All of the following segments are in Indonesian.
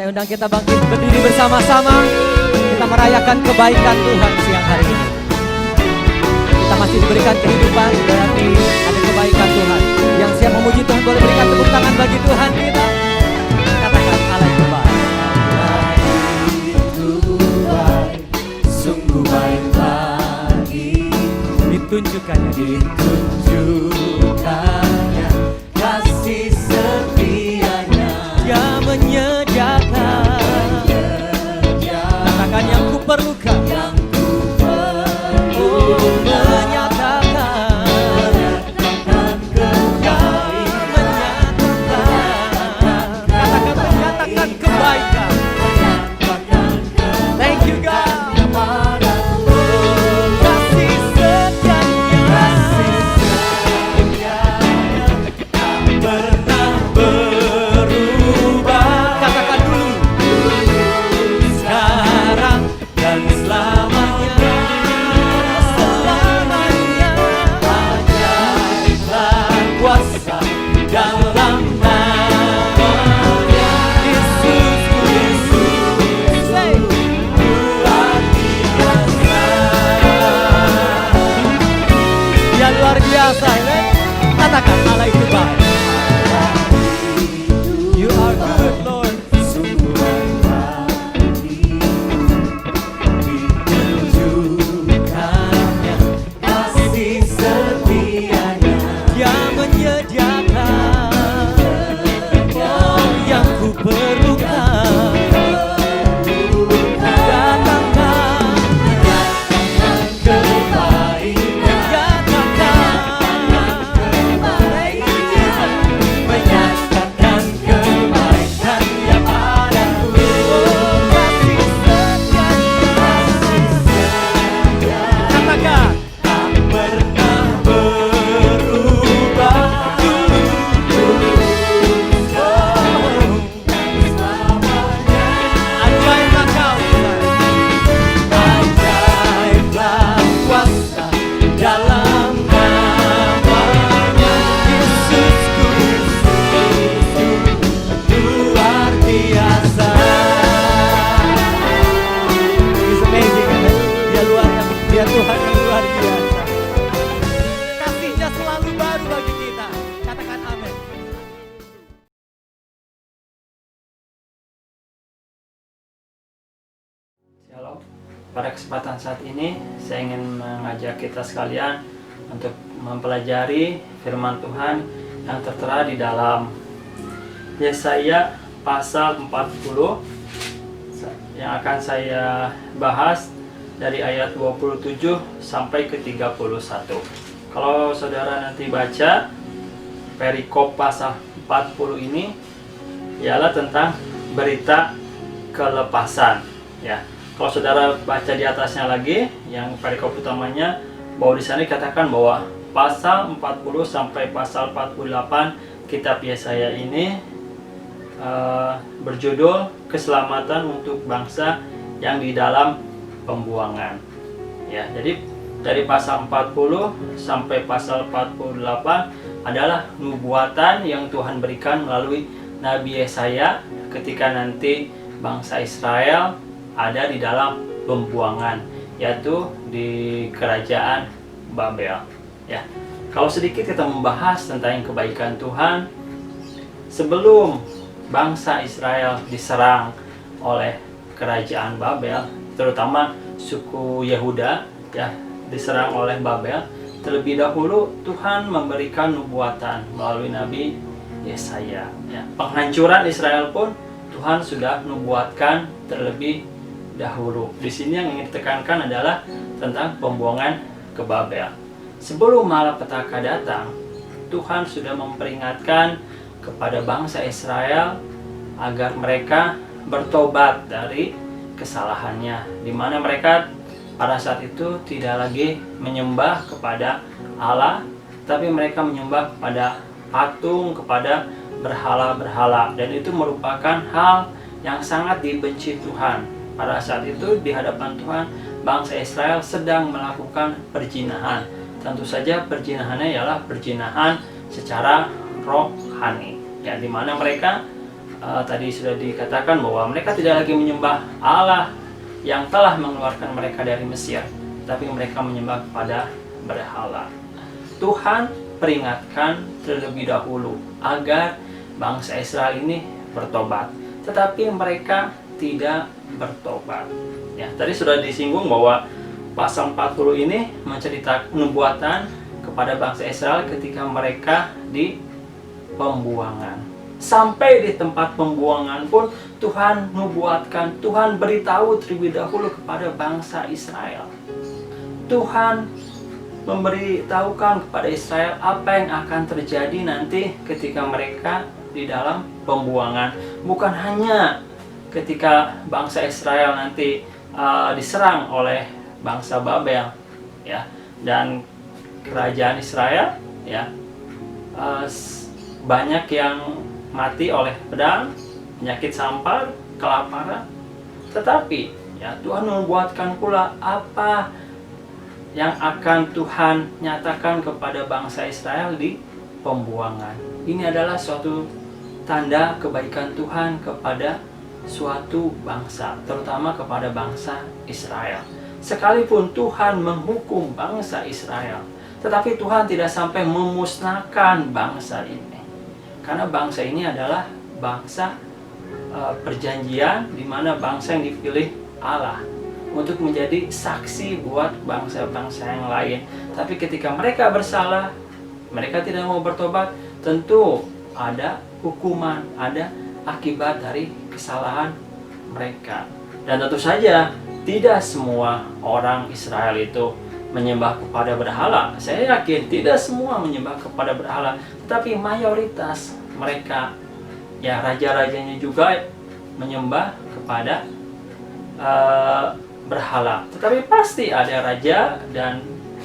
Saya undang kita bangkit berdiri bersama-sama. Kita merayakan kebaikan Tuhan siang hari ini. Kita masih diberikan kehidupan, berarti ada kebaikan Tuhan. Yang siap memuji Tuhan boleh berikan tepuk tangan bagi Tuhan kita. Katakan Allah itu baik. Allah itu baik, sungguh baik bagi. Ditunjukkannya kasih setianya. Dia menyediakan. Katakan yang ku perlukan. Katakan Allah itu baik. You are good, Lord. Sungguh baik bagi. Ditunjukkannya kasih setianya. Dia menyediakan yang ku perlukan. Tuhan yang luar biasa. Kasihnya selalu baru bagi kita. Katakan amin. Shalom. Pada kesempatan saat ini saya ingin mengajak kita sekalian untuk mempelajari firman Tuhan yang tertera di dalam Yesaya pasal 40 yang akan saya bahas dari ayat 27 sampai ke 31. Kalau saudara nanti baca perikop pasal 40 ini ialah tentang berita kelepasan, ya. Kalau saudara baca di atasnya lagi yang perikop utamanya, bahwa di sana dikatakan bahwa pasal 40 sampai pasal 48 kitab Yesaya ini berjudul keselamatan untuk bangsa yang di dalam pembuangan, ya. Jadi dari pasal 40 sampai pasal 48 adalah nubuatan yang Tuhan berikan melalui Nabi Yesaya ketika nanti bangsa Israel ada di dalam pembuangan, yaitu di kerajaan Babel, ya. Kalau sedikit kita membahas tentang kebaikan Tuhan sebelum bangsa Israel diserang oleh kerajaan Babel, terutama suku Yehuda, ya, diserang oleh Babel. Terlebih dahulu Tuhan memberikan nubuatan melalui Nabi Yesaya, ya. Penghancuran Israel pun Tuhan sudah nubuatkan terlebih dahulu. Di sini yang ingin ditekankan adalah tentang pembuangan ke Babel. Sebelum malapetaka datang, Tuhan sudah memperingatkan kepada bangsa Israel agar mereka bertobat dari kesalahannya, di mana mereka pada saat itu tidak lagi menyembah kepada Allah, tapi mereka menyembah kepada patung, kepada berhala-berhala, dan itu merupakan hal yang sangat dibenci Tuhan. Pada saat itu di hadapan Tuhan, bangsa Israel sedang melakukan perzinahan. Tentu saja perzinahannya ialah perzinahan secara rohani, ya, di mana mereka tadi sudah dikatakan bahwa mereka tidak lagi menyembah Allah yang telah mengeluarkan mereka dari Mesir, tapi mereka menyembah kepada berhala. Tuhan peringatkan terlebih dahulu agar bangsa Israel ini bertobat, tetapi mereka tidak bertobat. Ya, tadi sudah disinggung bahwa pasal 40 ini menceritakan nubuatan kepada bangsa Israel ketika mereka di pembuangan. Sampai di tempat pembuangan pun Tuhan nubuatkan, Tuhan beritahu terlebih dahulu kepada bangsa Israel. Tuhan memberitahukan kepada Israel apa yang akan terjadi nanti ketika mereka di dalam pembuangan. Bukan hanya ketika bangsa Israel nanti diserang oleh bangsa Babel, ya, dan kerajaan Israel, ya, banyak yang mati oleh pedang, penyakit sampar, kelaparan. Tetapi ya, Tuhan membuatkan pula apa yang akan Tuhan nyatakan kepada bangsa Israel di pembuangan. Ini adalah suatu tanda kebaikan Tuhan kepada suatu bangsa, terutama kepada bangsa Israel. Sekalipun Tuhan menghukum bangsa Israel, tetapi Tuhan tidak sampai memusnahkan bangsa ini. Karena bangsa ini adalah bangsa perjanjian, di mana bangsa yang dipilih Allah untuk menjadi saksi buat bangsa-bangsa yang lain. Tapi ketika mereka bersalah, mereka tidak mau bertobat, tentu ada hukuman, ada akibat dari kesalahan mereka. Dan tentu saja tidak semua orang Israel itu menyembah kepada berhala. Saya yakin tidak semua menyembah kepada berhala, tetapi mayoritas mereka, ya, raja-rajanya juga menyembah kepada berhala. Tetapi pasti ada raja dan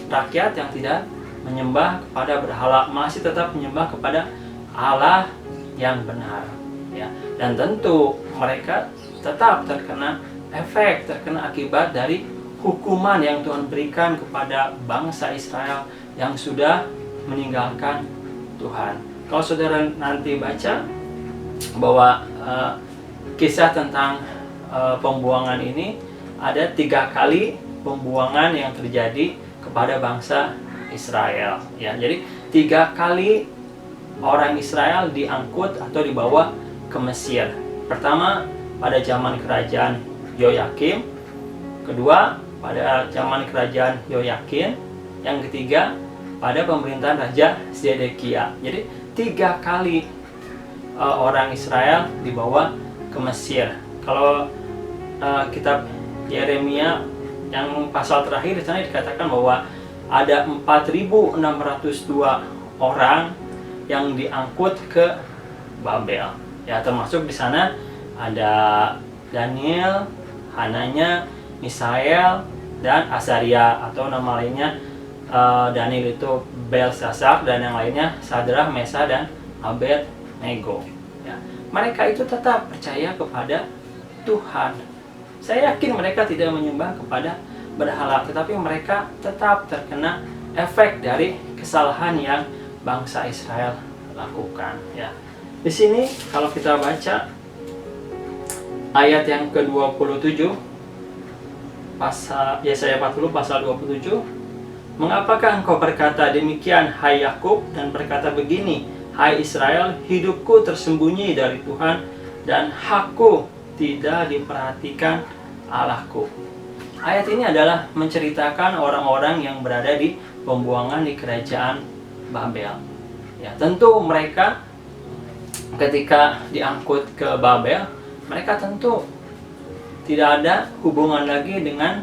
rakyat yang tidak menyembah kepada berhala, masih tetap menyembah kepada Allah yang benar, ya. Dan tentu mereka tetap terkena efek, terkena akibat dari hukuman yang Tuhan berikan kepada bangsa Israel yang sudah meninggalkan Tuhan. Kalau saudara nanti baca bahwa kisah tentang pembuangan ini, ada 3 kali pembuangan yang terjadi kepada bangsa Israel. Ya, jadi 3 kali orang Israel diangkut atau dibawa ke Mesir. Pertama pada zaman kerajaan Yoyakim, kedua pada zaman kerajaan Yoyakin, yang ketiga pada pemerintahan Raja Zedekia. Jadi 3 kali orang Israel dibawa ke Mesir. Kalau kitab Yeremia yang pasal terakhir di sana dikatakan bahwa ada 4.602 orang yang diangkut ke Babel. Ya, termasuk di sana ada Daniel, Hananya, Misael, dan Azaria, atau nama lainnya Daniel itu Belshazzar, dan yang lainnya Sadrah, Mesa, dan Abednego. Ya, mereka itu tetap percaya kepada Tuhan. Saya yakin mereka tidak menyembah kepada berhala, tetapi mereka tetap terkena efek dari kesalahan yang bangsa Israel lakukan. Ya, di sini kalau kita baca ayat yang ke-27 pasal Yesaya 40 pasal 27, mengapakah engkau berkata demikian, hai Yakub, dan berkata begini, hai Israel, hidupku tersembunyi dari Tuhan dan hakku tidak diperhatikan Allahku. Ayat ini adalah menceritakan orang-orang yang berada di pembuangan di kerajaan Babel. Ya, tentu mereka ketika diangkut ke Babel, mereka tentu tidak ada hubungan lagi dengan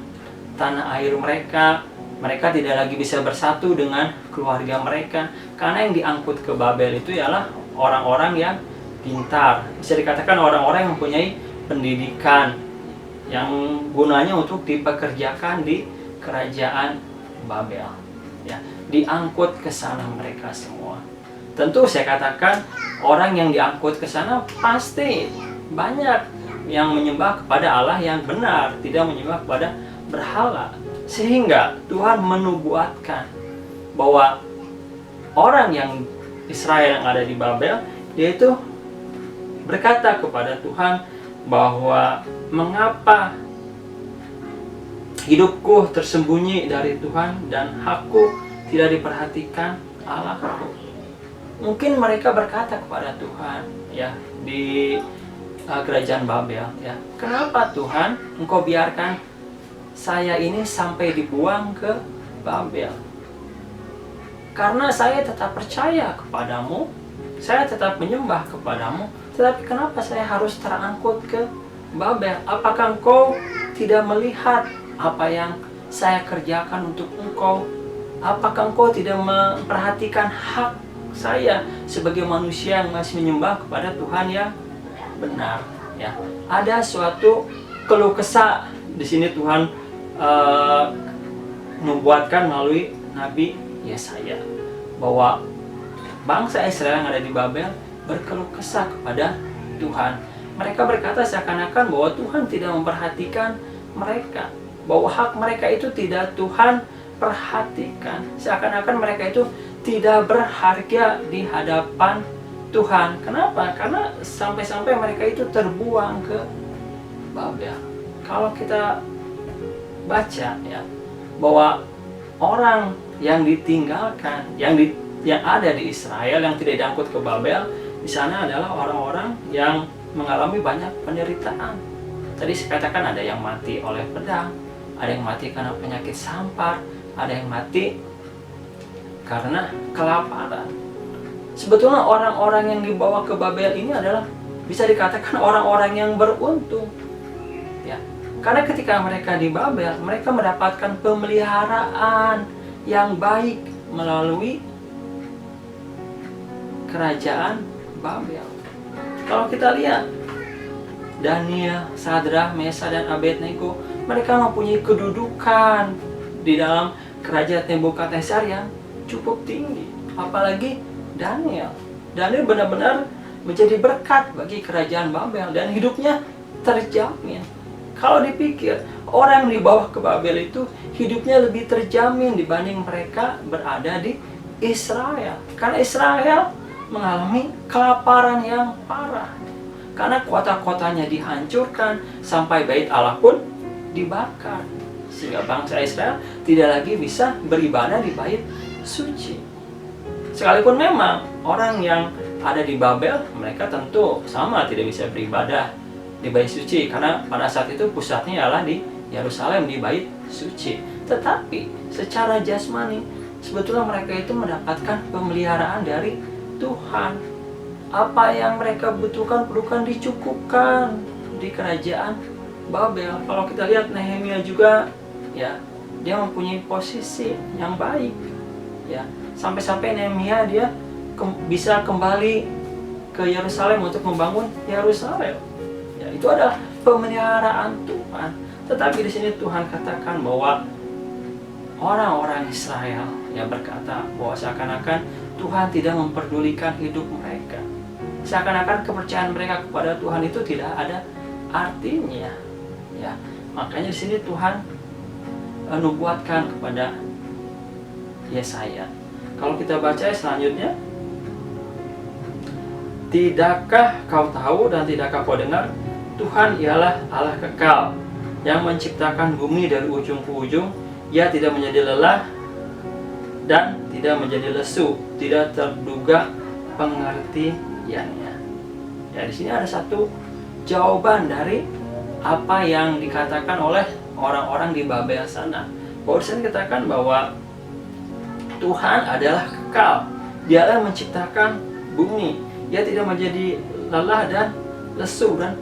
tanah air mereka. Mereka tidak lagi bisa bersatu dengan keluarga mereka, karena yang diangkut ke Babel itu ialah orang-orang yang pintar. Bisa dikatakan orang-orang yang mempunyai pendidikan, yang gunanya untuk dipekerjakan di kerajaan Babel. Ya, diangkut ke sana mereka semua. Tentu saya katakan orang yang diangkut ke sana pasti banyak yang menyembah kepada Allah yang benar, tidak menyembah kepada berhala. Sehingga Tuhan menubuatkan bahwa orang yang Israel yang ada di Babel, dia itu berkata kepada Tuhan bahwa mengapa hidupku tersembunyi dari Tuhan dan hakku tidak diperhatikan Allahku. Mungkin mereka berkata kepada Tuhan ya di kerajaan Babel ya, kenapa Tuhan engkau biarkan saya ini sampai dibuang ke Babel? Karena saya tetap percaya kepadamu, saya tetap menyembah kepadamu, tetapi kenapa saya harus terangkut ke Babel? Apakah engkau tidak melihat apa yang saya kerjakan untuk engkau? Apakah engkau tidak memperhatikan hak saya sebagai manusia yang masih menyembah kepada Tuhan yang benar? Ya, ada suatu keluh kesah di sini Tuhan membuatkan melalui Nabi Yesaya bahwa bangsa Israel yang ada di Babel berkeluh kesah kepada Tuhan. Mereka berkata seakan-akan bahwa Tuhan tidak memperhatikan mereka, bahwa hak mereka itu tidak Tuhan perhatikan, seakan-akan mereka itu tidak berharga di hadapan Tuhan. Kenapa? Karena sampai-sampai mereka itu terbuang ke Babel. Kalau kita baca ya bahwa orang yang ditinggalkan, yang ada di Israel yang tidak diangkut ke Babel, di sana adalah orang-orang yang mengalami banyak penderitaan. Tadi saya katakan ada yang mati oleh pedang, ada yang mati karena penyakit sampar, ada yang mati karena kelaparan. Sebetulnya orang-orang yang dibawa ke Babel ini adalah bisa dikatakan orang-orang yang beruntung. Ya, karena ketika mereka di Babel, mereka mendapatkan pemeliharaan yang baik melalui kerajaan Babel. Kalau kita lihat Daniel, Sadrak, Mesa, dan Abednego, mereka mempunyai kedudukan di dalam kerajaan Nebukadnezar yang cukup tinggi. Apalagi Daniel. Daniel benar-benar menjadi berkat bagi kerajaan Babel dan hidupnya terjamin. Kalau dipikir, orang yang dibawa ke Babel itu hidupnya lebih terjamin dibanding mereka berada di Israel. Karena Israel mengalami kelaparan yang parah. Karena kota-kotanya dihancurkan, sampai bait Allah pun dibakar. Sehingga bangsa Israel tidak lagi bisa beribadah di bait suci. Sekalipun memang orang yang ada di Babel, mereka tentu sama tidak bisa beribadah di bait suci, karena pada saat itu pusatnya adalah di Yerusalem, di bait suci. Tetapi secara jasmani sebetulnya mereka itu mendapatkan pemeliharaan dari Tuhan. Apa yang mereka butuhkan bukan dicukupkan di kerajaan Babel. Kalau kita lihat Nehemia juga ya, dia mempunyai posisi yang baik ya, sampai-sampai Nehemia dia bisa kembali ke Yerusalem untuk membangun Yerusalem. Ya, itu adalah pemeliharaan Tuhan. Tetapi di sini Tuhan katakan bahwa orang-orang Israel yang berkata bahwa seakan-akan Tuhan tidak memperdulikan hidup mereka. Seakan-akan kepercayaan mereka kepada Tuhan itu tidak ada artinya. Ya, makanya di sini Tuhan nubuatkan kepada Yesaya. Kalau kita baca selanjutnya, tidakkah kau tahu dan tidakkah kau dengar, Tuhan ialah Allah kekal yang menciptakan bumi dari ujung ke ujung. Ia tidak menjadi lelah dan tidak menjadi lesu, tidak terduga pengertiannya. Ya, di sini ada satu jawaban dari apa yang dikatakan oleh orang-orang di Babel sana. Bahwa di sini dikatakan bahwa Tuhan adalah kekal, Dialah yang menciptakan bumi. Dia tidak menjadi lelah dan lesu, dan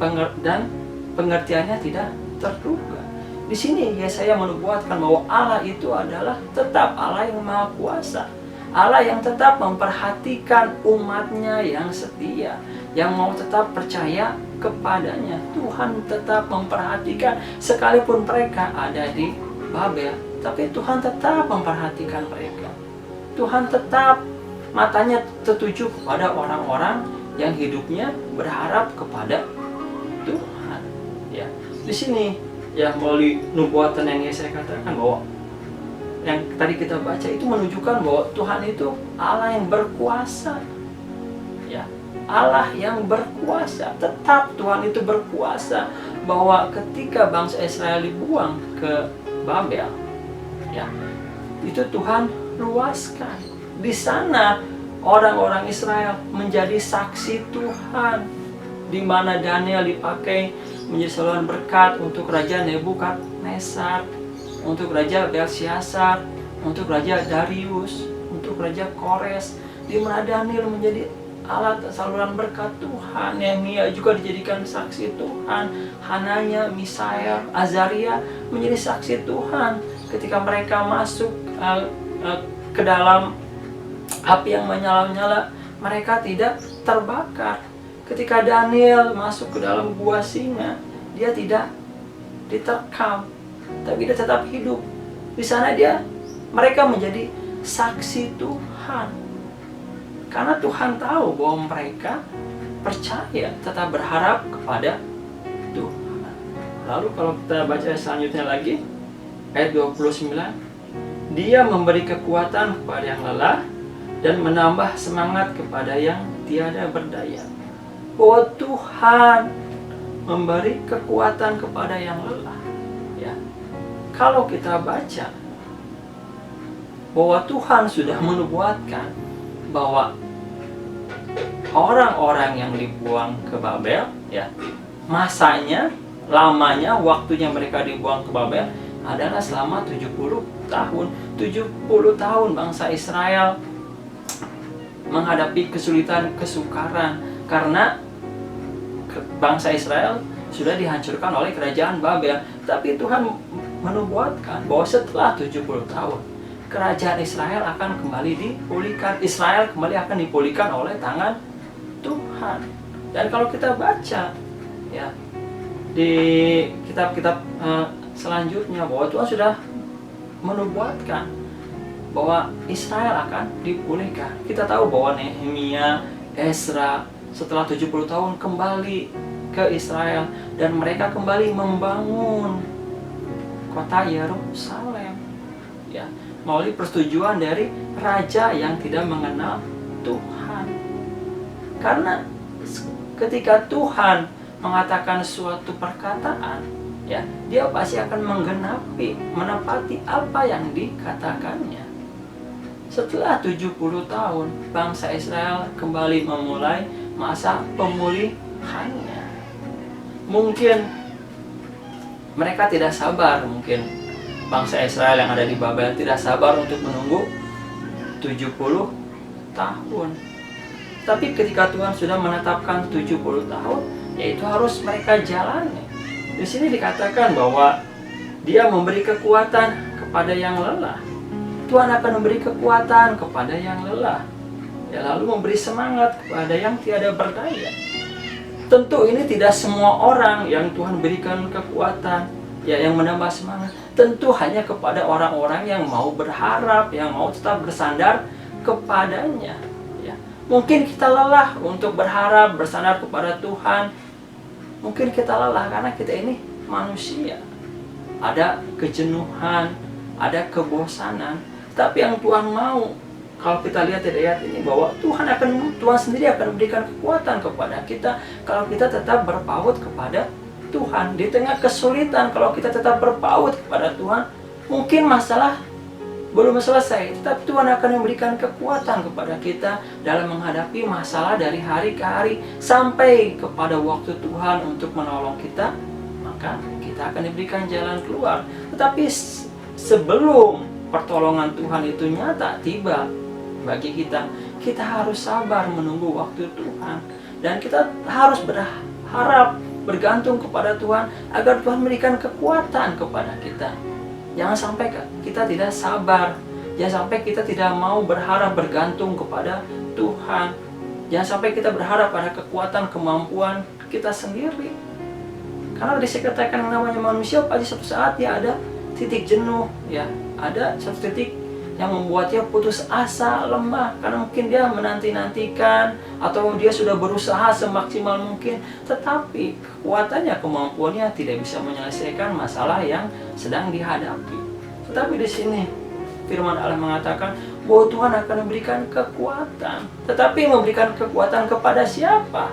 pengertiannya tidak terduga. Di sini Yesaya menubuatkan bahwa Allah itu adalah tetap Allah yang Maha Kuasa, Allah yang tetap memperhatikan umatnya yang setia, yang mau tetap percaya kepadanya. Tuhan tetap memperhatikan sekalipun mereka ada di Babel, tapi Tuhan tetap memperhatikan mereka. Tuhan tetap matanya tertuju kepada orang-orang yang hidupnya berharap kepada Tuhan. Ya, di sini ya melalui nubuatan yang saya katakan bahwa yang tadi kita baca itu menunjukkan bahwa Tuhan itu Allah yang berkuasa. Ya, Allah yang berkuasa. Tetap Tuhan itu berkuasa, bahwa ketika bangsa Israel dibuang ke Babel, ya, itu Tuhan luaskan. Di sana orang-orang Israel menjadi saksi Tuhan, di mana Daniel dipakai menjadi saluran berkat untuk Raja Nebukadnezar, untuk Raja Belsyazar, untuk Raja Darius, untuk Raja Kores, di mana Daniel menjadi alat saluran berkat Tuhan. Nehemia juga dijadikan saksi Tuhan. Hananya, Misael, Azaria menjadi saksi Tuhan ketika mereka masuk ke dalam api yang menyala-nyala, mereka tidak terbakar. Ketika Daniel masuk ke dalam gua singa, dia tidak diterkam, tapi dia tetap hidup. Di sana mereka menjadi saksi Tuhan. Karena Tuhan tahu bahwa mereka percaya, tetap berharap kepada Tuhan. Lalu kalau kita baca selanjutnya lagi, ayat 29, Dia memberi kekuatan kepada yang lelah dan menambah semangat kepada yang tiada berdaya. Bahwa Tuhan memberi kekuatan kepada yang lelah. Ya. Kalau kita baca bahwa Tuhan sudah menubuatkan bahwa orang-orang yang dibuang ke Babel, ya, masanya, lamanya, waktunya mereka dibuang ke Babel adalah selama 70 tahun. 70 tahun bangsa Israel menghadapi kesulitan, kesukaran, karena bangsa Israel sudah dihancurkan oleh kerajaan Babel. Tapi Tuhan menubuatkan bahwa setelah 70 tahun kerajaan Israel akan kembali dipulihkan. Israel kembali akan dipulihkan oleh tangan Tuhan. Dan kalau kita baca, ya, di kitab-kitab selanjutnya, bahwa Tuhan sudah menubuatkan bahwa Israel akan dipulihkan. Kita tahu bahwa Nehemia, Ezra setelah 70 tahun kembali ke Israel, dan mereka kembali membangun kota Yerusalem, ya, melalui persetujuan dari raja yang tidak mengenal Tuhan. Karena ketika Tuhan mengatakan suatu perkataan, ya, Dia pasti akan menggenapi, menepati apa yang dikatakannya. Setelah 70 tahun, bangsa Israel kembali memulai masa pemulihannya. Mungkin mereka tidak sabar, mungkin bangsa Israel yang ada di Babel tidak sabar untuk menunggu 70 tahun. Tapi ketika Tuhan sudah menetapkan 70 tahun, yaitu harus mereka jalani. Di sini dikatakan bahwa Dia memberi kekuatan kepada yang lelah. Tuhan akan memberi kekuatan kepada yang lelah, ya, lalu memberi semangat kepada yang tiada berdaya. Tentu ini tidak semua orang yang Tuhan berikan kekuatan, ya, yang menambah semangat. Tentu hanya kepada orang-orang yang mau berharap, yang mau tetap bersandar kepadanya, ya. Mungkin kita lelah untuk berharap, bersandar kepada Tuhan. Mungkin kita lelah karena kita ini manusia. Ada kejenuhan, ada kebosanan. Tapi yang Tuhan mau, kalau kita lihat di ayat ini, bahwa Tuhan sendiri akan memberikan kekuatan kepada kita kalau kita tetap berpaut kepada Tuhan. Di tengah kesulitan, kalau kita tetap berpaut kepada Tuhan, mungkin masalah belum selesai, tetapi Tuhan akan memberikan kekuatan kepada kita dalam menghadapi masalah dari hari ke hari, sampai kepada waktu Tuhan untuk menolong kita, maka kita akan diberikan jalan keluar. Tetapi sebelum pertolongan Tuhan itu nyata tiba bagi kita, kita harus sabar menunggu waktu Tuhan, dan kita harus berharap, bergantung kepada Tuhan agar Tuhan memberikan kekuatan kepada kita. Jangan sampai kita tidak sabar, jangan sampai kita tidak mau berharap, bergantung kepada Tuhan. Jangan sampai kita berharap pada kekuatan, kemampuan kita sendiri. Karena dikatakan namanya manusia, pasti suatu saat ya ada titik jenuh, ya, ada satu titik yang membuatnya putus asa, lemah, karena mungkin dia menanti-nantikan atau dia sudah berusaha semaksimal mungkin, tetapi kekuatannya, kemampuannya tidak bisa menyelesaikan masalah yang sedang dihadapi. Tetapi di sini firman Allah mengatakan bahwa Tuhan akan memberikan kekuatan. Tetapi memberikan kekuatan kepada siapa?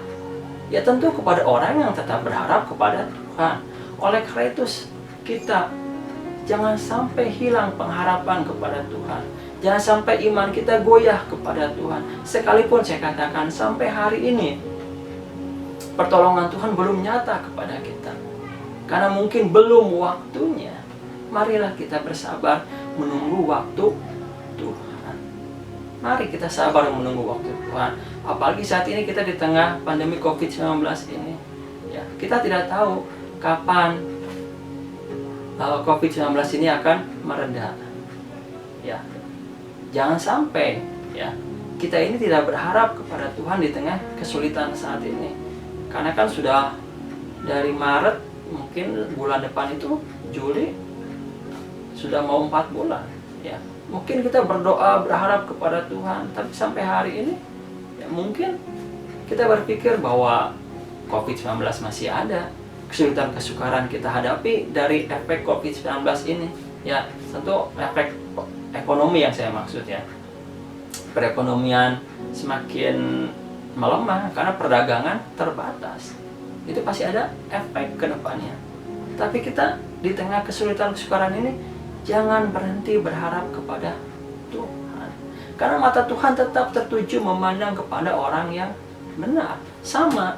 Ya tentu kepada orang yang tetap berharap kepada Tuhan. Oleh karena itu kita jangan sampai hilang pengharapan kepada Tuhan. Jangan sampai iman kita goyah kepada Tuhan. Sekalipun saya katakan sampai hari ini pertolongan Tuhan belum nyata kepada kita. Karena mungkin belum waktunya. Marilah kita bersabar menunggu waktu Tuhan. Mari kita sabar menunggu waktu Tuhan. Apalagi saat ini kita di tengah pandemi COVID-19 ini. Ya, kita tidak tahu kapan COVID-19 ini akan mereda. Ya, jangan sampai ya kita ini tidak berharap kepada Tuhan di tengah kesulitan saat ini. Karena kan sudah dari Maret, mungkin bulan depan itu Juli, sudah mau 4 bulan. Ya, mungkin kita berdoa berharap kepada Tuhan, tapi sampai hari ini ya mungkin kita berpikir bahwa COVID-19 masih ada, kesulitan kesukaran kita hadapi dari efek COVID-19 ini. Ya, tentu efek ekonomi yang saya maksud ya. Perekonomian semakin melemah karena perdagangan terbatas. Itu pasti ada efek ke depannya. Tapi kita di tengah kesulitan kesukaran ini jangan berhenti berharap kepada Tuhan. Karena mata Tuhan tetap tertuju memandang kepada orang yang benar. Sama,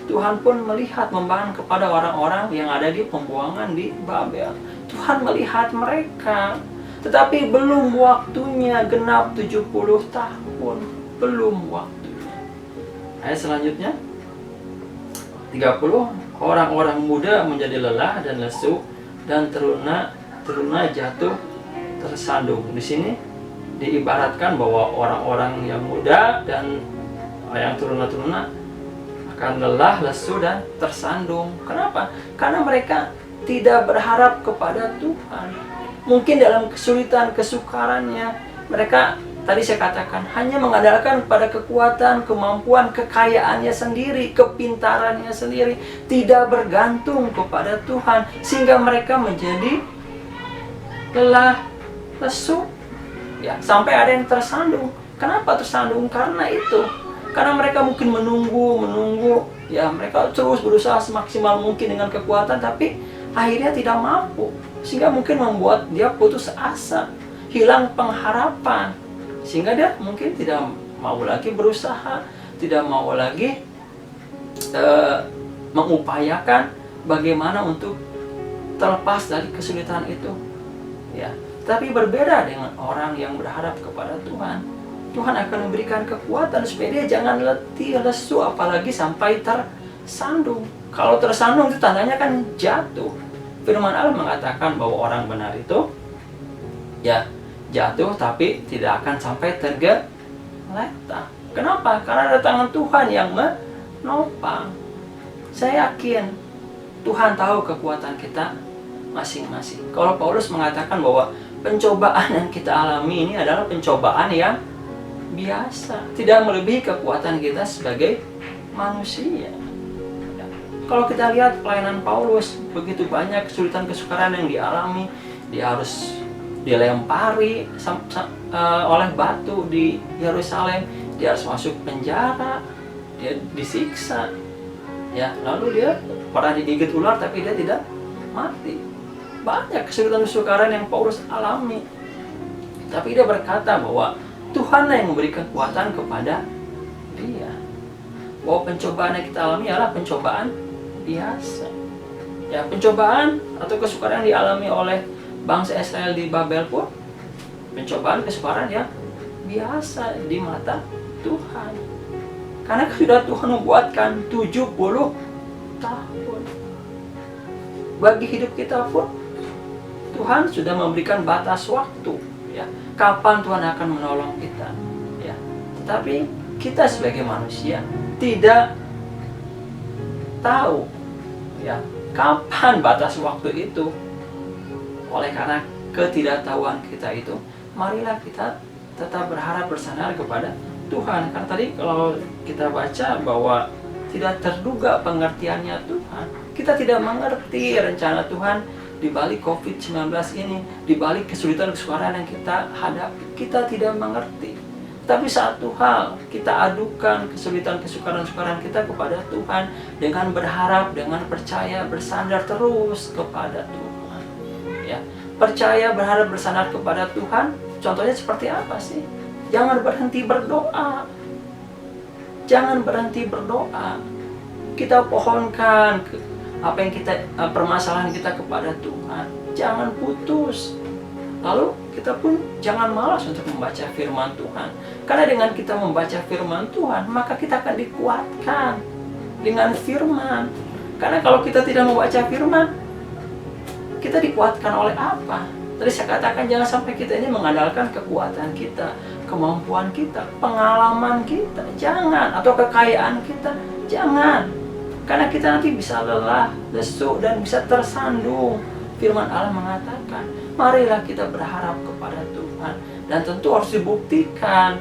Tuhan pun melihat memandang kepada orang-orang yang ada di pembuangan di Babel. Tuhan melihat mereka. Tetapi belum waktunya genap 70 tahun. Belum waktunya. Ayat selanjutnya 30, orang-orang muda menjadi lelah dan lesu dan teruna jatuh tersandung. Di sini diibaratkan bahwa orang-orang yang muda dan yang teruna akan lelah, lesu dan tersandung. Kenapa? Karena mereka tidak berharap kepada Tuhan. Mungkin dalam kesulitan kesukarannya mereka, tadi saya katakan, hanya mengandalkan pada kekuatan, kemampuan, kekayaannya sendiri, kepintarannya sendiri, tidak bergantung kepada Tuhan, sehingga mereka menjadi lelah, lesu, ya, sampai ada yang tersandung. Kenapa tersandung? Karena itu, karena mereka mungkin menunggu, ya, mereka terus berusaha semaksimal mungkin dengan kekuatan, tapi akhirnya tidak mampu, sehingga mungkin membuat dia putus asa, hilang pengharapan. Sehingga dia mungkin tidak mau lagi berusaha, tidak mau lagi mengupayakan bagaimana untuk terlepas dari kesulitan itu. Ya, tapi berbeda dengan orang yang berharap kepada Tuhan. Tuhan akan memberikan kekuatan supaya dia jangan letih, lesu, apalagi sampai tersandung. Kalau tersandung itu tandanya kan jatuh. Firman Allah mengatakan bahwa orang benar itu ya jatuh tapi tidak akan sampai tergeletak. Kenapa? Karena ada tangan Tuhan yang menopang. Saya yakin Tuhan tahu kekuatan kita masing-masing. Kalau Paulus mengatakan bahwa pencobaan yang kita alami ini adalah pencobaan yang biasa, tidak melebihi kekuatan kita sebagai manusia. Kalau kita lihat pelayanan Paulus, begitu banyak kesulitan kesukaran yang dialami. Dia harus dilempari oleh batu di Yerusalem, dia harus masuk penjara, dia disiksa, ya, lalu dia pernah digigit ular tapi dia tidak mati. Banyak kesulitan kesukaran yang Paulus alami, tapi dia berkata bahwa Tuhan yang memberi kekuatan kepada dia, bahwa pencobaan yang kita alami adalah pencobaan biasa. Ya, pencobaan atau kesukaran yang dialami oleh bangsa Israel di Babel pun pencobaan kesukaran yang biasa di mata Tuhan. Karena sudah Tuhan membuatkan 70 tahun. Bagi hidup kita pun Tuhan sudah memberikan batas waktu, ya, kapan Tuhan akan menolong kita, ya. Tetapi kita sebagai manusia tidak tahu, ya, kapan batas waktu itu. Oleh karena ketidaktahuan kita itu, marilah kita tetap berharap bersandar kepada Tuhan. Karena tadi kalau kita baca bahwa tidak terduga pengertiannya Tuhan, kita tidak mengerti rencana Tuhan di balik COVID-19 ini, di balik kesulitan-kesukaran yang kita hadapi, kita tidak mengerti. Tapi satu hal, kita adukan kesulitan-kesukaran kita kepada Tuhan dengan berharap, dengan percaya, bersandar terus kepada Tuhan. Ya, percaya, berharap, bersandar kepada Tuhan. Contohnya seperti apa sih? Jangan berhenti berdoa. Jangan berhenti berdoa. Kita pohonkan apa yang permasalahan kita kepada Tuhan. Jangan putus. Lalu kita pun jangan malas untuk membaca firman Tuhan. Karena dengan kita membaca firman Tuhan, maka kita akan dikuatkan dengan firman. Karena kalau kita tidak membaca firman, kita dikuatkan oleh apa? Tadi saya katakan jangan sampai kita ini mengandalkan kekuatan kita, kemampuan kita, pengalaman kita. Jangan. Atau kekayaan kita. Jangan. Karena kita nanti bisa lelah, lesu, dan bisa tersandung. Firman Allah mengatakan, marilah kita berharap kepada Tuhan. Dan tentu harus dibuktikan.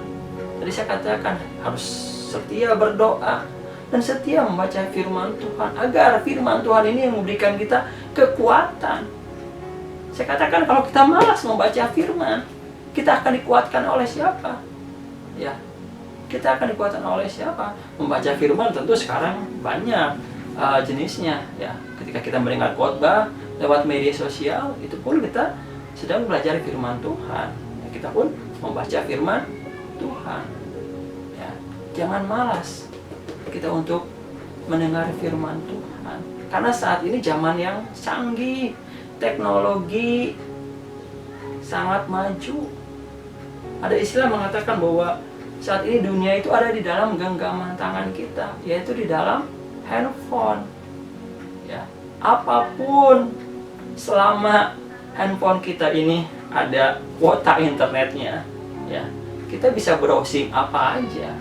Tadi saya katakan harus setia berdoa dan setia membaca firman Tuhan. Agar firman Tuhan ini yang memberikan kita kekuatan. Saya katakan kalau kita malas membaca firman, kita akan dikuatkan oleh siapa? Ya, kita akan dikuatkan oleh siapa? Membaca firman tentu sekarang banyak jenisnya. Ya, ketika kita mendengar khotbah lewat media sosial, itu pun kita sedang belajar firman Tuhan. Ya, kita pun membaca firman Tuhan. Ya, jangan malas kita untuk mendengar firman Tuhan. Karena saat ini zaman yang canggih, teknologi sangat maju. Ada istilah mengatakan bahwa saat ini dunia itu ada di dalam genggaman tangan kita, yaitu di dalam handphone. Ya, apapun selama handphone kita ini ada kuota internetnya, ya, kita bisa browsing apa aja.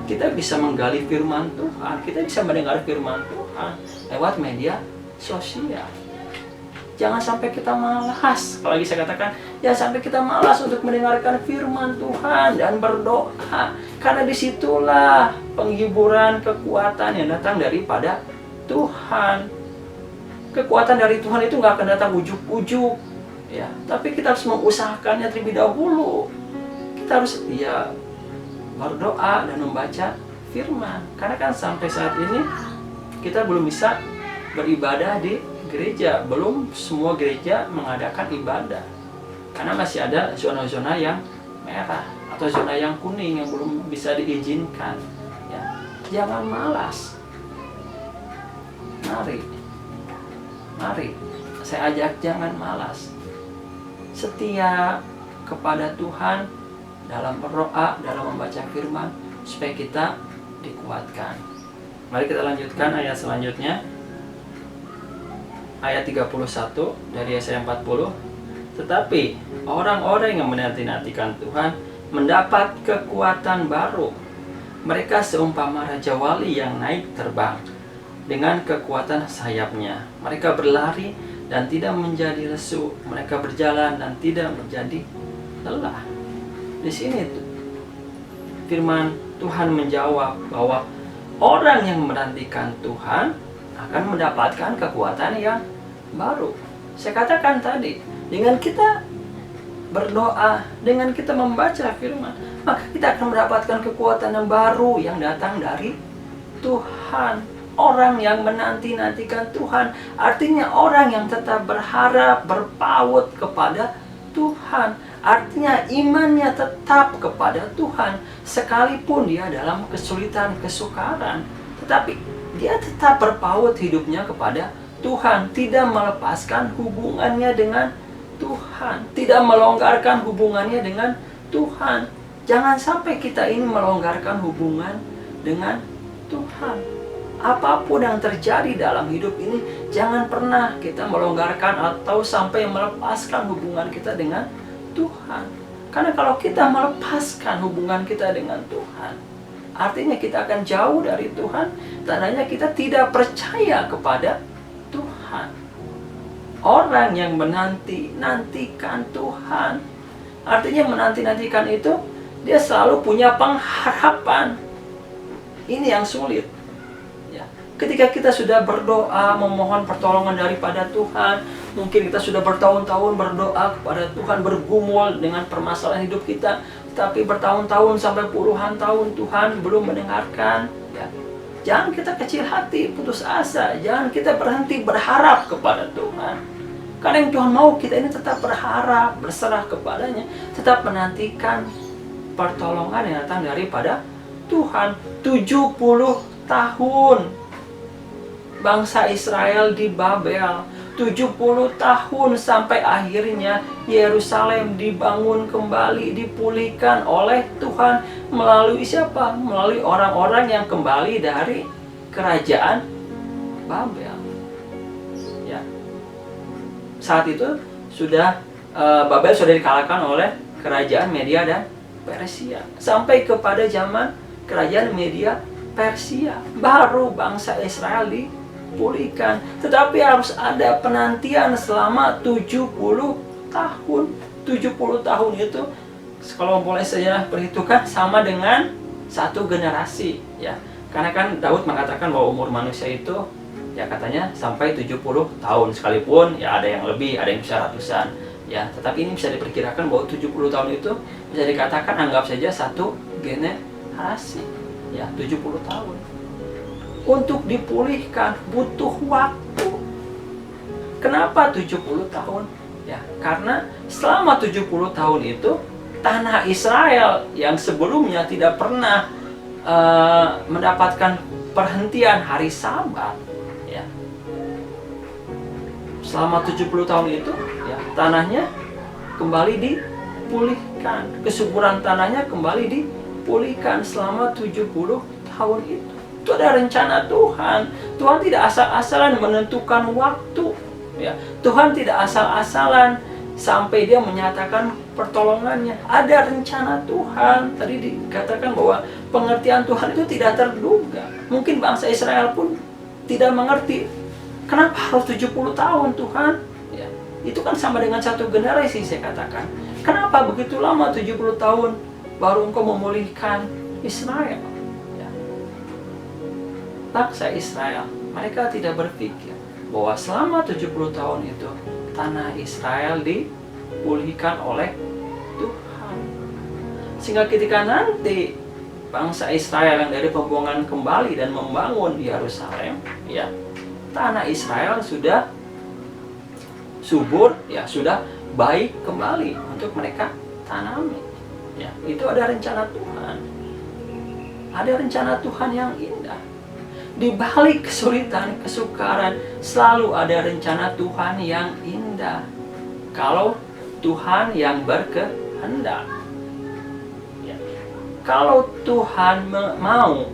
Kita bisa menggali firman Tuhan, kita bisa mendengar firman Tuhan lewat media sosial. Jangan sampai kita malas. Apalagi saya katakan, jangan sampai kita malas untuk mendengarkan firman Tuhan dan berdoa. Karena disitulah penghiburan, kekuatan yang datang daripada Tuhan. Kekuatan dari Tuhan itu nggak akan datang ujuk-ujuk, ya. Tapi kita harus mengusahakannya terlebih dahulu. Kita harus berdoa dan membaca firman. Karena kan sampai saat ini kita belum bisa beribadah di gereja. Belum semua gereja mengadakan ibadah. Karena masih ada zona-zona yang merah atau zona yang kuning yang belum bisa diizinkan. Ya. Jangan malas. Mari, saya ajak jangan malas. Setia kepada Tuhan dalam berdoa, dalam membaca firman, supaya kita dikuatkan. Mari kita lanjutkan ayat selanjutnya. Ayat 31 dari Yesaya 40. Tetapi orang-orang yang menanti-nantikan Tuhan mendapat kekuatan baru. Mereka seumpama raja wali yang naik terbang dengan kekuatan sayapnya. Mereka berlari dan tidak menjadi lesu. Mereka berjalan dan tidak menjadi lelah. Di sini firman Tuhan menjawab bahwa orang yang menantikan Tuhan akan mendapatkan kekuatan yang baru. Saya katakan tadi, dengan kita berdoa, dengan kita membaca firman, maka kita akan mendapatkan kekuatan yang baru yang datang dari Tuhan. Orang yang menanti-nantikan Tuhan artinya orang yang tetap berharap, berpaut kepada Tuhan. Artinya imannya tetap kepada Tuhan sekalipun dia dalam kesulitan, kesukaran. Tetapi dia tetap berpaut hidupnya kepada Tuhan, tidak melepaskan hubungannya dengan Tuhan, tidak melonggarkan hubungannya dengan Tuhan. Jangan sampai kita ini melonggarkan hubungan dengan Tuhan. Apapun yang terjadi dalam hidup ini, jangan pernah kita melonggarkan atau sampai melepaskan hubungan kita dengan Tuhan. Karena kalau kita melepaskan hubungan kita dengan Tuhan, artinya kita akan jauh dari Tuhan. Tandanya kita tidak percaya kepada Tuhan. Orang yang menanti-nantikan Tuhan, artinya menanti-nantikan itu, dia selalu punya pengharapan. Ini yang sulit. Ketika kita sudah berdoa, memohon pertolongan daripada Tuhan, Mungkin kita sudah bertahun-tahun berdoa kepada Tuhan, bergumul dengan permasalahan hidup kita, tapi bertahun-tahun sampai puluhan tahun Tuhan belum mendengarkan. Ya. Jangan kita kecil hati, putus asa. Jangan kita berhenti berharap kepada Tuhan. Karena yang Tuhan mau kita ini tetap berharap, berserah kepadanya, tetap menantikan pertolongan yang datang daripada Tuhan. 70 tahun bangsa Israel di Babel, 70 tahun sampai akhirnya Yerusalem dibangun kembali, dipulihkan oleh Tuhan melalui siapa? Melalui orang-orang yang kembali dari kerajaan Babel. Ya. Saat itu sudah Babel sudah dikalahkan oleh kerajaan Media dan Persia. Sampai kepada zaman kerajaan Media Persia, baru bangsa Israel dipulihkan. Tetapi harus ada penantian selama 70 tahun. 70 tahun itu kalau boleh saya perhitungkan sama dengan satu generasi, ya. Karena kan Daud mengatakan bahwa umur manusia itu ya katanya sampai 70 tahun, sekalipun ya ada yang lebih, ada yang bisa ratusan, ya. Tetapi ini bisa diperkirakan bahwa 70 tahun itu bisa dikatakan anggap saja satu generasi, ya, 70 tahun. Untuk dipulihkan butuh waktu. Kenapa 70 tahun? Ya, karena selama 70 tahun itu tanah Israel yang sebelumnya tidak pernah mendapatkan perhentian hari Sabat, ya. Selama 70 tahun itu, ya, tanahnya kembali dipulihkan. Kesuburan tanahnya kembali dipulihkan selama 70 tahun itu. Itu ada rencana Tuhan. Tuhan tidak asal-asalan menentukan waktu, ya. Tuhan tidak asal-asalan sampai dia menyatakan pertolongannya. Ada rencana Tuhan. Tadi dikatakan bahwa pengertian Tuhan itu tidak terduga. Mungkin bangsa Israel pun tidak mengerti kenapa harus 70 tahun Tuhan, ya. Itu kan sama dengan satu generasi, saya katakan. Kenapa begitu lama 70 tahun baru engkau memulihkan Israel, ya. Bangsa Israel, mereka tidak berpikir bahwa selama 70 tahun itu tanah Israel dipulihkan oleh Tuhan. Sehingga ketika nanti bangsa Israel yang dari pembuangan kembali dan membangun Yerusalem, ya, tanah Israel sudah subur, ya, sudah baik kembali untuk mereka tanami. Ya, itu ada rencana Tuhan. Ada rencana Tuhan yang indah. Di balik kesulitan, kesukaran, selalu ada rencana Tuhan yang indah. Kalau Tuhan yang berkehendak. Ya. Kalau Tuhan mau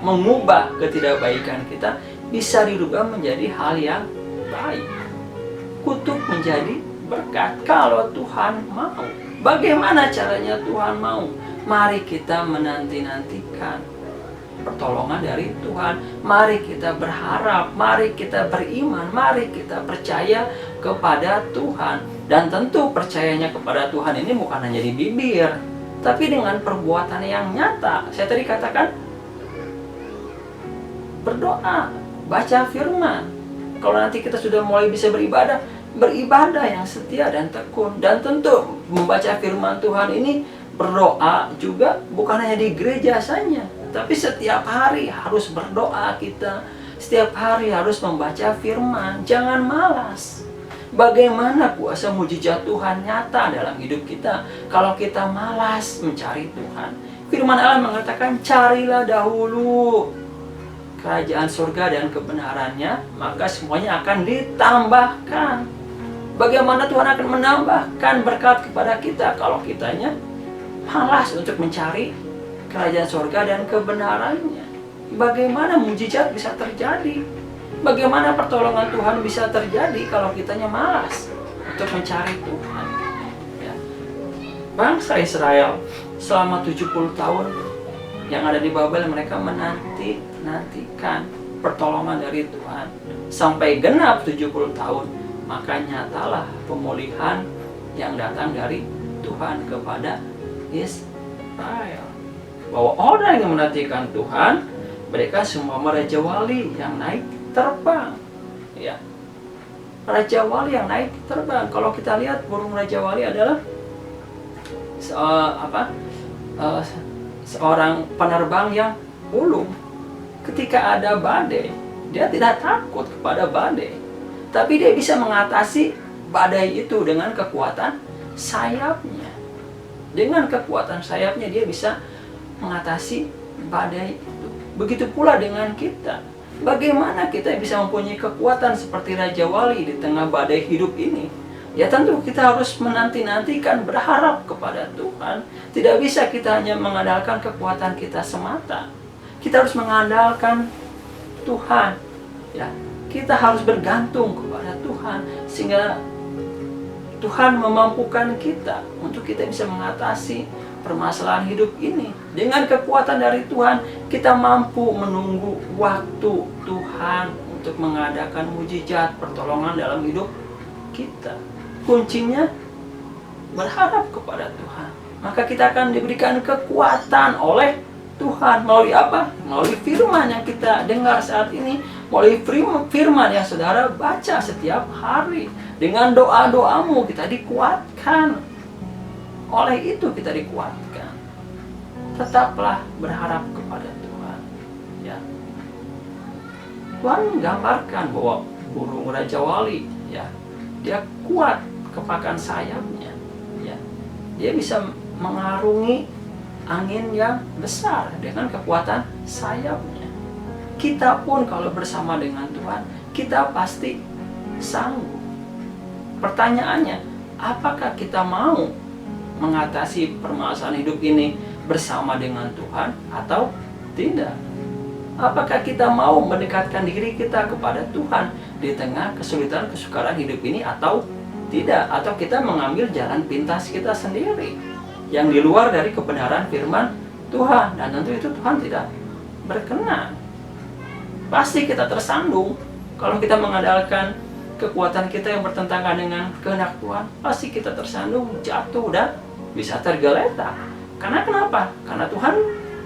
mengubah ketidakbaikan kita, bisa dirubah menjadi hal yang baik. Kutuk menjadi berkat kalau Tuhan mau. Bagaimana caranya Tuhan mau? Mari kita menanti-nantikan pertolongan dari Tuhan. Mari kita berharap, mari kita beriman, mari kita percaya kepada Tuhan. Dan tentu percayanya kepada Tuhan ini bukan hanya di bibir, tapi dengan perbuatan yang nyata. Saya tadi katakan berdoa, baca firman. Kalau nanti kita sudah mulai bisa beribadah, beribadah yang setia dan tekun. Dan tentu membaca firman Tuhan ini, berdoa juga bukan hanya di gereja saja, tapi setiap hari harus berdoa kita. Setiap hari harus membaca firman. Jangan malas. Bagaimana kuasa mujizat Tuhan nyata dalam hidup kita kalau kita malas mencari Tuhan? Firman Allah mengatakan, carilah dahulu kerajaan surga dan kebenarannya, maka semuanya akan ditambahkan. Bagaimana Tuhan akan menambahkan berkat kepada kita kalau kitanya malas untuk mencari kerajaan surga dan kebenarannya? Bagaimana mujizat bisa terjadi? Bagaimana pertolongan Tuhan bisa terjadi kalau kitanya malas untuk mencari Tuhan? Ya. Bangsa Israel selama 70 tahun yang ada di Babel, mereka menantikan pertolongan dari Tuhan. Sampai genap 70 tahun, maka nyatalah pemulihan yang datang dari Tuhan kepada Israel. Bahwa orang yang menantikan Tuhan, mereka semua Raja Wali yang naik terbang, ya. Raja Wali yang naik terbang. Kalau kita lihat burung Raja Wali adalah seorang penerbang yang ulung. Ketika ada badai, dia tidak takut kepada badai, tapi dia bisa mengatasi badai itu dengan kekuatan sayapnya. Dengan kekuatan sayapnya dia bisa mengatasi badai itu. Begitu pula dengan kita. Bagaimana kita bisa mempunyai kekuatan seperti Raja Wali di tengah badai hidup ini? Ya tentu kita harus menanti-nantikan, berharap kepada Tuhan. Tidak bisa kita hanya mengandalkan kekuatan kita semata. Kita harus mengandalkan Tuhan. Ya, kita harus bergantung kepada Tuhan sehingga Tuhan memampukan kita untuk kita bisa mengatasi permasalahan hidup ini. Dengan kekuatan dari Tuhan, kita mampu menunggu waktu Tuhan untuk mengadakan mujizat pertolongan dalam hidup kita. Kuncinya berharap kepada Tuhan. Maka kita akan diberikan kekuatan oleh Tuhan melalui apa? Melalui firman yang kita dengar saat ini, melalui firman yang saudara baca setiap hari. Dengan doa-doamu kita dikuatkan. Oleh itu kita dikuatkan. Tetaplah berharap kepada Tuhan. Ya. Tuhan menggambarkan bahwa burung Raja Wali, ya, dia kuat kepakan sayapnya. Ya. Dia bisa mengarungi angin yang besar dengan kekuatan sayapnya. Kita pun kalau bersama dengan Tuhan, kita pasti sanggup. Pertanyaannya, apakah kita mau mengatasi permasalahan hidup ini bersama dengan Tuhan atau tidak? Apakah kita mau mendekatkan diri kita kepada Tuhan di tengah kesulitan kesukaran hidup ini atau tidak? Atau kita mengambil jalan pintas kita sendiri yang di luar dari kebenaran firman Tuhan, dan tentu itu Tuhan tidak berkenan. Pasti kita tersandung kalau kita mengandalkan kekuatan kita yang bertentangan dengan kehendak Tuhan. Pasti kita tersandung, jatuh, dan bisa tergeletak. Karena kenapa? Karena Tuhan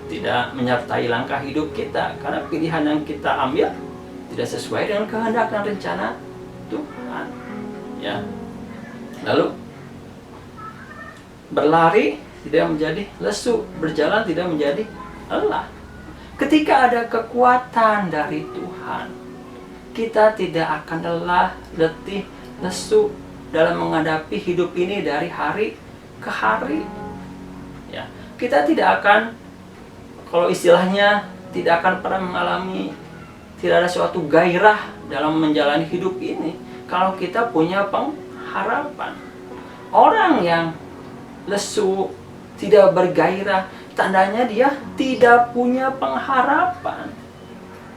tidak menyertai langkah hidup kita, karena pilihan yang kita ambil tidak sesuai dengan kehendak dan rencana Tuhan. Ya. Lalu berlari tidak menjadi lesu, berjalan tidak menjadi lelah. Ketika ada kekuatan dari Tuhan, kita tidak akan lelah, letih, lesu dalam menghadapi hidup ini dari hari ke hari. Ya, kita tidak akan, kalau istilahnya, tidak akan pernah mengalami, tidak ada suatu gairah dalam menjalani hidup ini kalau kita punya pengharapan. Orang yang lesu, tidak bergairah, tandanya dia tidak punya pengharapan.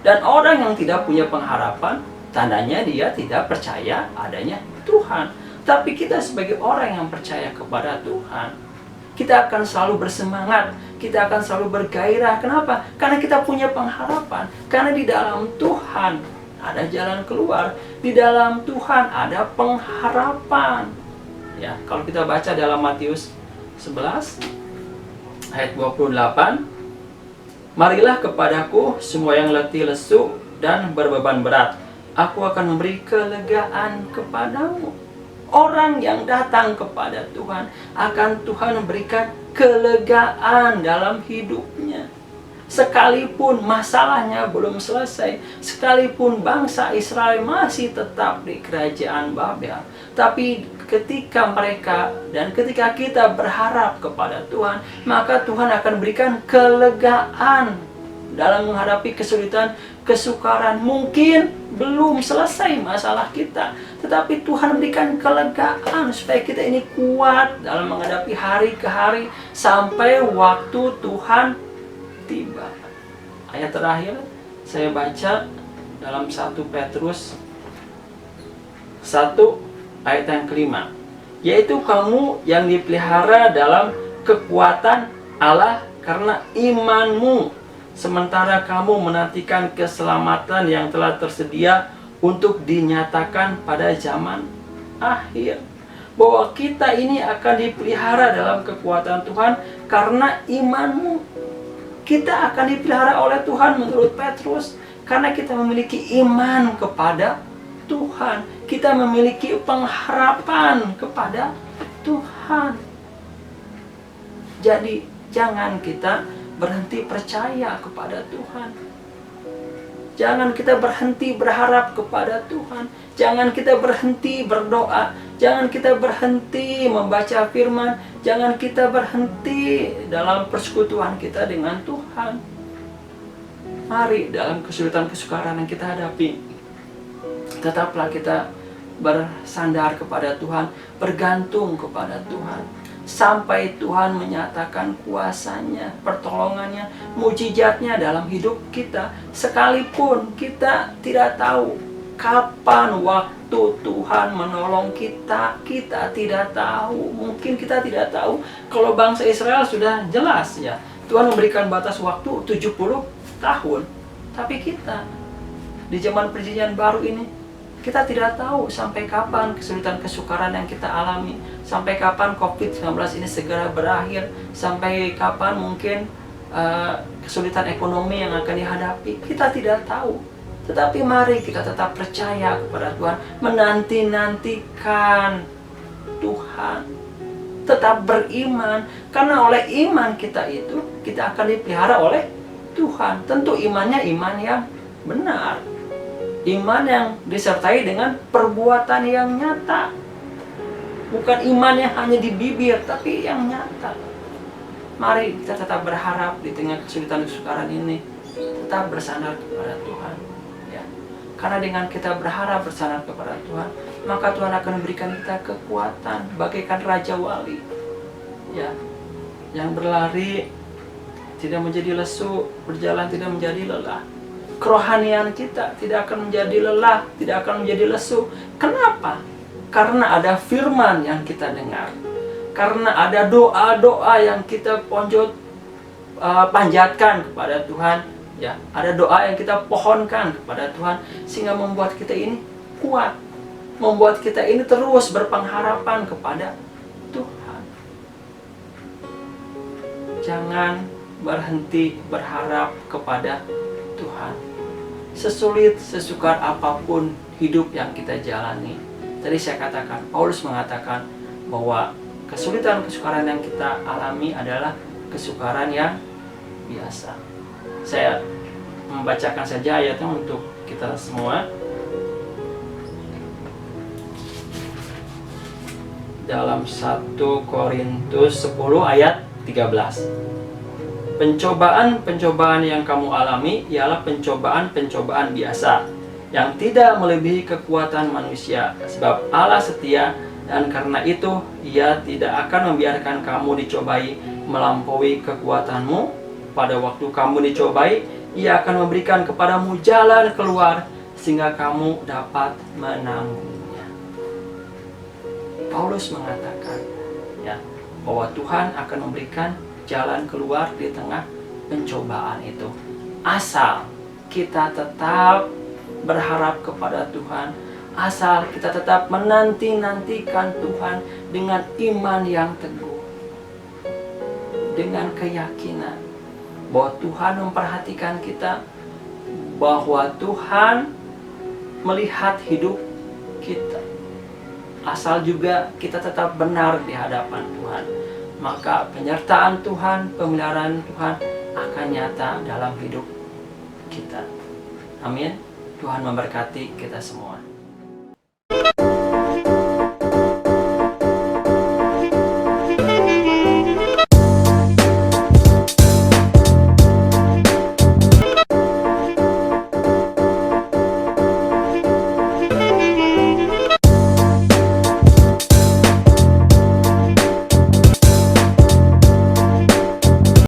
Dan orang yang tidak punya pengharapan, tandanya dia tidak percaya adanya Tuhan. Tapi kita sebagai orang yang percaya kepada Tuhan, kita akan selalu bersemangat, kita akan selalu bergairah. Kenapa? Karena kita punya pengharapan. Karena di dalam Tuhan ada jalan keluar, di dalam Tuhan ada pengharapan. Ya, kalau kita baca dalam Matius 11 ayat 28, marilah kepadaku semua yang letih lesu dan berbeban berat, aku akan memberi kelegaan kepadamu. Orang yang datang kepada Tuhan akan Tuhan memberikan kelegaan dalam hidupnya. Sekalipun masalahnya belum selesai, sekalipun bangsa Israel masih tetap di kerajaan Babel, tapi ketika mereka dan ketika kita berharap kepada Tuhan, maka Tuhan akan berikan kelegaan dalam menghadapi kesulitan, kesukaran. Mungkin belum selesai masalah kita, tetapi Tuhan berikan kelegaan supaya kita ini kuat dalam menghadapi hari ke hari sampai waktu Tuhan tiba. Ayat terakhir saya baca dalam 1 Petrus 1 ayat yang kelima, yaitu kamu yang dipelihara dalam kekuatan Allah karena imanmu, sementara kamu menantikan keselamatan yang telah tersedia untuk dinyatakan pada zaman akhir. Bahwa kita ini akan dipelihara dalam kekuatan Tuhan karena imanmu. Kita akan dipelihara oleh Tuhan menurut Petrus karena kita memiliki iman kepada Tuhan. Kita memiliki pengharapan kepada Tuhan. Jadi jangan kita berhenti percaya kepada Tuhan. Jangan kita berhenti berharap kepada Tuhan. Jangan kita berhenti berdoa. Jangan kita berhenti membaca firman. Jangan kita berhenti dalam persekutuan kita dengan Tuhan. Mari dalam kesulitan kesukaran yang kita hadapi, tetaplah kita bersandar kepada Tuhan, bergantung kepada Tuhan, sampai Tuhan menyatakan kuasanya, pertolongannya, mujizatnya dalam hidup kita. Sekalipun kita tidak tahu kapan waktu Tuhan menolong kita, kita tidak tahu. Mungkin kita tidak tahu. Kalau bangsa Israel sudah jelas ya, Tuhan memberikan batas waktu 70 tahun. Tapi kita di zaman perjanjian baru ini, kita tidak tahu sampai kapan kesulitan kesukaran yang kita alami, sampai kapan COVID-19 ini segera berakhir, sampai kapan mungkin kesulitan ekonomi yang akan dihadapi. Kita tidak tahu. Tetapi mari kita tetap percaya kepada Tuhan, menanti-nantikan Tuhan, tetap beriman, karena oleh iman kita itu, kita akan dipelihara oleh Tuhan. Tentu imannya iman yang benar, iman yang disertai dengan perbuatan yang nyata, bukan iman yang hanya di bibir, tapi yang nyata. Mari kita tetap berharap di tengah kesulitan kesukaran ini, tetap bersandar kepada Tuhan ya. Karena dengan kita berharap bersandar kepada Tuhan, maka Tuhan akan memberikan kita kekuatan bagaikan Raja Wali ya, yang berlari tidak menjadi lesu, berjalan tidak menjadi lelah. Kerohanian kita tidak akan menjadi lelah, tidak akan menjadi lesu. Kenapa? Karena ada firman yang kita dengar, karena ada doa-doa yang kita panjatkan kepada Tuhan ya, ada doa yang kita pohonkan kepada Tuhan, sehingga membuat kita ini kuat, membuat kita ini terus berpengharapan kepada Tuhan. Jangan berhenti berharap kepada Tuhan. Sesulit, sesukar apapun hidup yang kita jalani. Tadi saya katakan, Paulus mengatakan bahwa kesulitan kesukaran yang kita alami adalah kesukaran yang biasa. Saya membacakan saja ayatnya untuk kita semua. Dalam 1 Korintus 10 ayat 13. Pencobaan-pencobaan yang kamu alami ialah pencobaan-pencobaan biasa, yang tidak melebihi kekuatan manusia. Sebab Allah setia, dan karena itu Ia tidak akan membiarkan kamu dicobai melampaui kekuatanmu. Pada waktu kamu dicobai, Ia akan memberikan kepadamu jalan keluar, sehingga kamu dapat menanggungnya. Paulus mengatakan ya, bahwa Tuhan akan memberikan jalan keluar di tengah pencobaan itu, asal kita tetap berharap kepada Tuhan, asal kita tetap menanti-nantikan Tuhan dengan iman yang teguh, dengan keyakinan bahwa Tuhan memperhatikan kita, bahwa Tuhan melihat hidup kita. Asal juga kita tetap benar di hadapan Tuhan, maka penyertaan Tuhan, pemeliharaan Tuhan akan nyata dalam hidup kita. Amin. Tuhan memberkati kita semua.